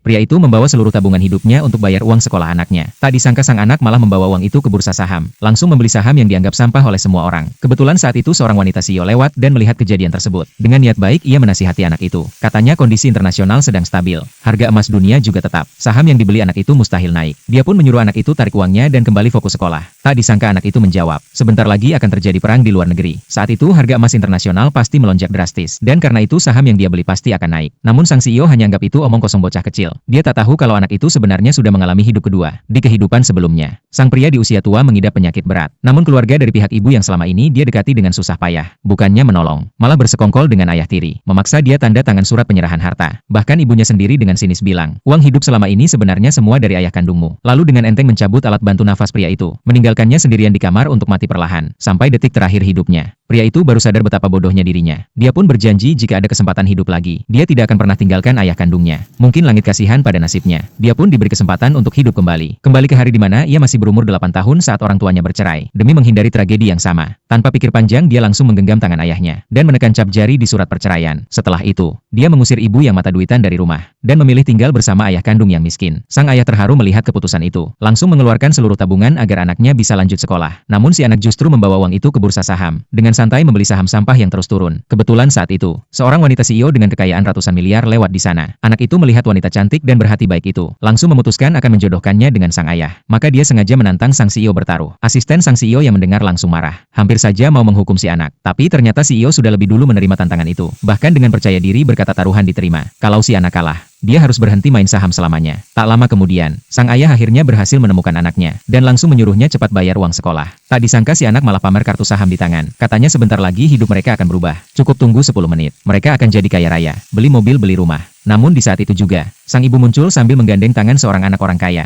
Pria itu membawa seluruh tabungan hidupnya untuk bayar uang sekolah anaknya. Tak disangka sang anak malah membawa uang itu ke bursa saham. Langsung membeli saham yang dianggap sampah oleh semua orang. Kebetulan saat itu seorang wanita CEO lewat dan melihat kejadian tersebut. Dengan niat baik ia menasihati anak itu. Katanya kondisi internasional sedang stabil. Harga emas dunia juga tetap. Saham yang dibeli anak itu mustahil naik. Dia pun menyuruh anak itu tarik uangnya dan kembali fokus sekolah. Tak disangka anak itu menjawab, sebentar lagi akan terjadi perang di luar negeri. Saat itu harga emas internasional pasti melonjak drastis. Dan karena itu saham yang dia beli pasti akan naik. Namun sang CEO hanya anggap itu omong kosong bocah kecil. Dia tak tahu kalau anak itu sebenarnya sudah mengalami hidup kedua di kehidupan sebelumnya. Sang pria di usia tua mengidap penyakit berat. Namun keluarga dari pihak ibu yang selama ini dia dekati dengan susah payah. Bukannya menolong, malah bersekongkol dengan ayah tiri. Memaksa dia tanda tangan surat penyerahan harta. Bahkan ibunya sendiri dengan sinis bilang, uang hidup selama ini sebenarnya semua dari ayah kandungmu. Lalu dengan enteng mencabut alat bantu nafas pria itu. Meninggalkannya sendirian di kamar untuk mati perlahan. Sampai detik terakhir hidupnya. Pria itu baru sadar betapa bodohnya dirinya. Dia pun berjanji jika ada kesempatan hidup lagi, dia tidak akan pernah tinggalkan ayah kandungnya. Mungkin langit kasihan pada nasibnya. Dia pun diberi kesempatan untuk hidup kembali. Kembali ke hari di mana ia masih berumur 8 tahun saat orang tuanya bercerai. Demi menghindari tragedi yang sama. Tanpa pikir panjang dia langsung menggenggam tangan ayahnya. Dan menekan cap jari di surat perceraian. Setelah itu, dia mengusir ibu yang mata duitan dari rumah. Dan memilih tinggal bersama ayah kandung yang miskin. Sang ayah terharu melihat keputusan itu. Langsung mengeluarkan seluruh tabungan agar anaknya bisa lanjut sekolah. Namun si anak justru membawa uang itu ke bursa saham. Dengan santai membeli saham sampah yang terus turun. Kebetulan saat itu, seorang wanita CEO dengan kekayaan ratusan miliar lewat di sana. Anak itu melihat wanita cantik dan berhati baik itu. Langsung memutuskan akan menjodohkannya dengan sang ayah. Maka dia sengaja menantang sang CEO bertaruh. Asisten sang CEO yang mendengar langsung marah. Hampir saja mau menghukum si anak. Tapi ternyata CEO sudah lebih dulu menerima tantangan itu. Bahkan dengan percaya diri berkata taruhan diterima. Kalau si anak kalah, dia harus berhenti main saham selamanya. Tak lama kemudian, sang ayah akhirnya berhasil menemukan anaknya, dan langsung menyuruhnya cepat bayar uang sekolah. Tak disangka si anak malah pamer kartu saham di tangan. Katanya sebentar lagi hidup mereka akan berubah. Cukup tunggu 10 menit. Mereka akan jadi kaya raya, beli mobil beli rumah. Namun di saat itu juga, sang ibu muncul sambil menggandeng tangan seorang anak orang kaya.